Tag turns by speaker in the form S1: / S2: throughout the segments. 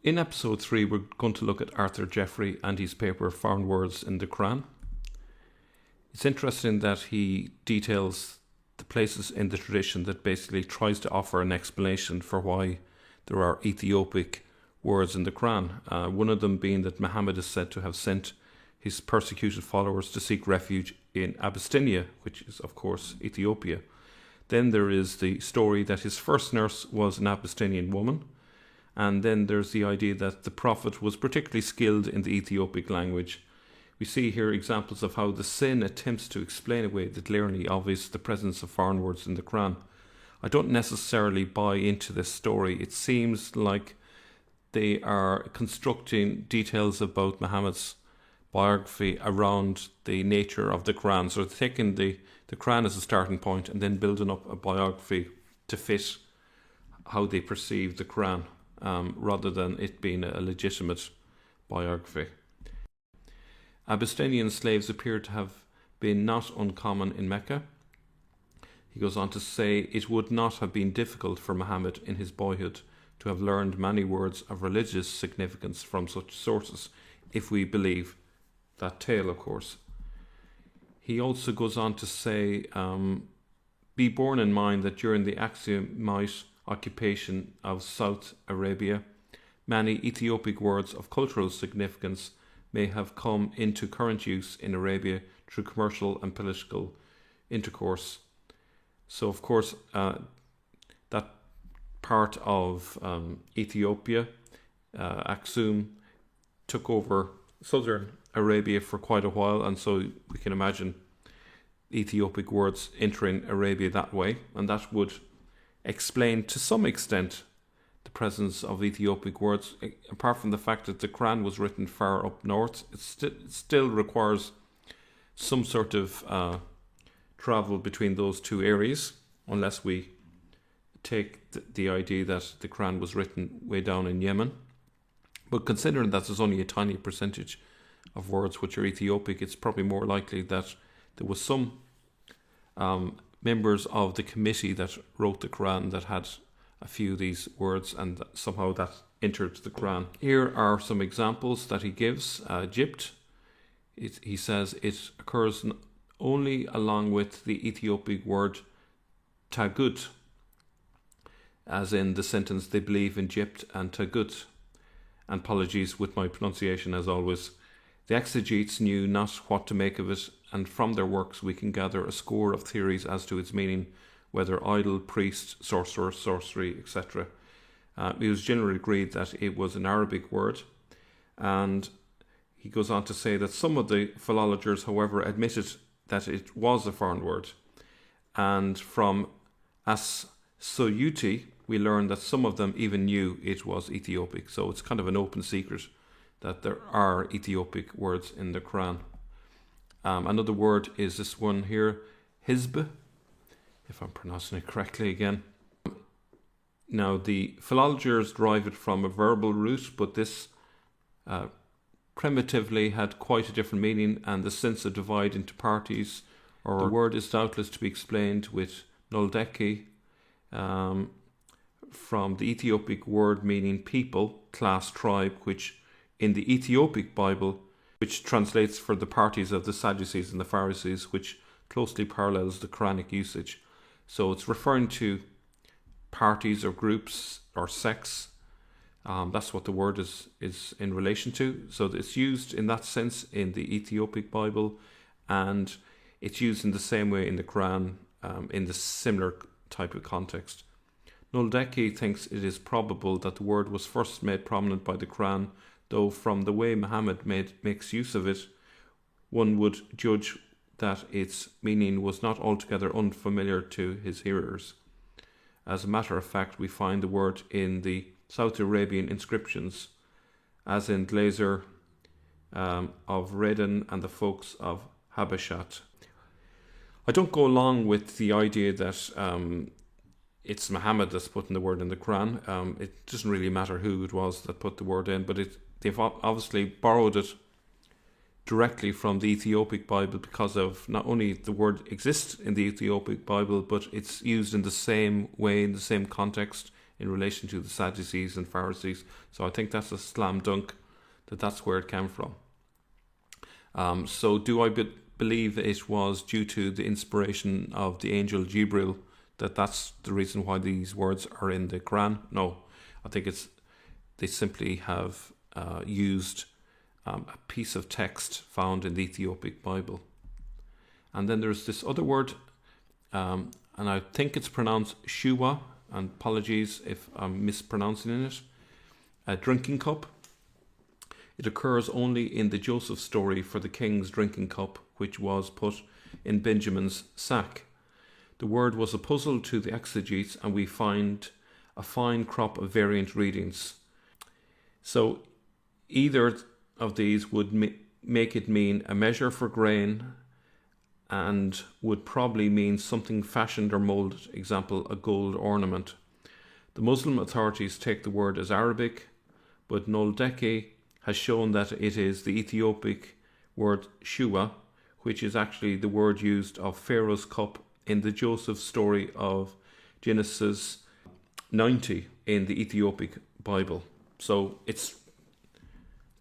S1: In episode 3, we're going to look at Arthur Jeffrey and his paper Foreign Words in the Qur'an. It's interesting that he details the places in the tradition that basically tries to offer an explanation for why there are Ethiopic words in the Qur'an. One of them being that Muhammad is said to have sent his persecuted followers to seek refuge in Abyssinia, which is, of course, Ethiopia. Then there is the story that his first nurse was an Abyssinian woman. And then there's the idea that the Prophet was particularly skilled in the Ethiopic language. We see here examples of how the Sin attempts to explain away the glaringly obvious the presence of foreign words in the Quran. I don't necessarily buy into this story. It seems like they are constructing details about Muhammad's biography around the nature of the Quran. So they're taking the Quran as a starting point and then building up a biography to fit how they perceive the Quran. Rather than it being a legitimate biography. Abyssinian slaves appear to have been not uncommon in Mecca. He goes on to say, it would not have been difficult for Muhammad in his boyhood to have learned many words of religious significance from such sources, if we believe that tale, of course. He also goes on to say, be borne in mind that during the Aksumite occupation of South Arabia, many Ethiopic words of cultural significance may have come into current use in Arabia through commercial and political intercourse. So, of course, that part of Ethiopia, Aksum, took over southern Arabia for quite a while, and so we can imagine Ethiopic words entering Arabia that way, and that would explain to some extent the presence of Ethiopic words. Apart from the fact that the Quran was written far up north, it still requires some sort of travel between those two areas, unless we take the idea that the Quran was written way down in Yemen. But considering that there's only a tiny percentage of words which are Ethiopic, it's probably more likely that there was some members of the committee that wrote the Quran that had a few of these words, and somehow that entered the Quran. Here are some examples that he gives. Egypt, he says it occurs only along with the Ethiopic word tagut, as in the sentence they believe in Egypt and tagut. And apologies with my pronunciation as always. The exegetes knew not what to make of it, and from their works we can gather a score of theories as to its meaning, whether idol, priest, sorcerer, sorcery, etc. It was generally agreed that it was an Arabic word, and he goes on to say that some of the philologers, however, admitted that it was a foreign word, and from As-Suyuti we learn that some of them even knew it was Ethiopic. So it's kind of an open secret that there are Ethiopic words in the Quran. Another word is this one here, Hizb, if I'm pronouncing it correctly again. Now, the philologers derive it from a verbal root, but this primitively had quite a different meaning, and the sense of divide into parties, or the word is doubtless to be explained with Noldeki, from the Ethiopic word meaning people, class, tribe, which in the Ethiopic Bible, which translates for the parties of the Sadducees and the Pharisees, which closely parallels the Quranic usage. So it's referring to parties or groups or sects. That's what the word is in relation to. So it's used in that sense in the Ethiopic Bible, and it's used in the same way in the Quran, in the similar type of context. Noldeki thinks it is probable that the word was first made prominent by the Quran, though from the way Muhammad makes use of it, one would judge that its meaning was not altogether unfamiliar to his hearers. As a matter of fact, we find the word in the South Arabian inscriptions, as in Glazer of Redin and the folks of Habashat. I don't go along with the idea that it's Muhammad that's putting the word in the Quran. It doesn't really matter who it was that put the word in, but they've obviously borrowed it directly from the Ethiopic Bible, because of not only the word exists in the Ethiopic Bible, but it's used in the same way, in the same context, in relation to the Sadducees and Pharisees. So I think that's a slam dunk that that's where it came from. So do I believe it was due to the inspiration of the angel Jibril, that's the reason why these words are in the Quran? No, I think they simply have used a piece of text found in the Ethiopic Bible. And then there's this other word, and I think it's pronounced shuwa, and apologies if I'm mispronouncing it, a drinking cup. It occurs only in the Joseph story for the king's drinking cup, which was put in Benjamin's sack. The word was a puzzle to the exegetes, and we find a fine crop of variant readings. So either of these would make it mean a measure for grain, and would probably mean something fashioned or molded, example, a gold ornament. The Muslim authorities take the word as Arabic, but Noldeke has shown that it is the Ethiopic word shuwa, which is actually the word used of Pharaoh's cup in the Joseph story of Genesis 90 in the Ethiopic Bible. So it's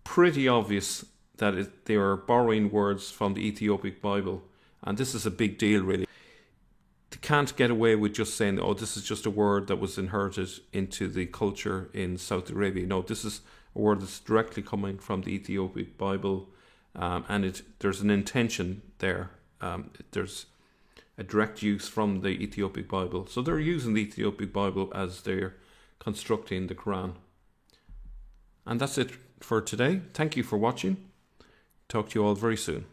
S1: pretty obvious that they are borrowing words from the Ethiopic Bible, and this is a big deal, really. They can't get away with just saying, oh, this is just a word that was inherited into the culture in Saudi Arabia. No, this is a word that's directly coming from the Ethiopic Bible, and there's an intention there. There's a direct use from the Ethiopic Bible. So they're using the Ethiopic Bible as they're constructing the Quran. And that's it for today. Thank you for watching. Talk to you all very soon.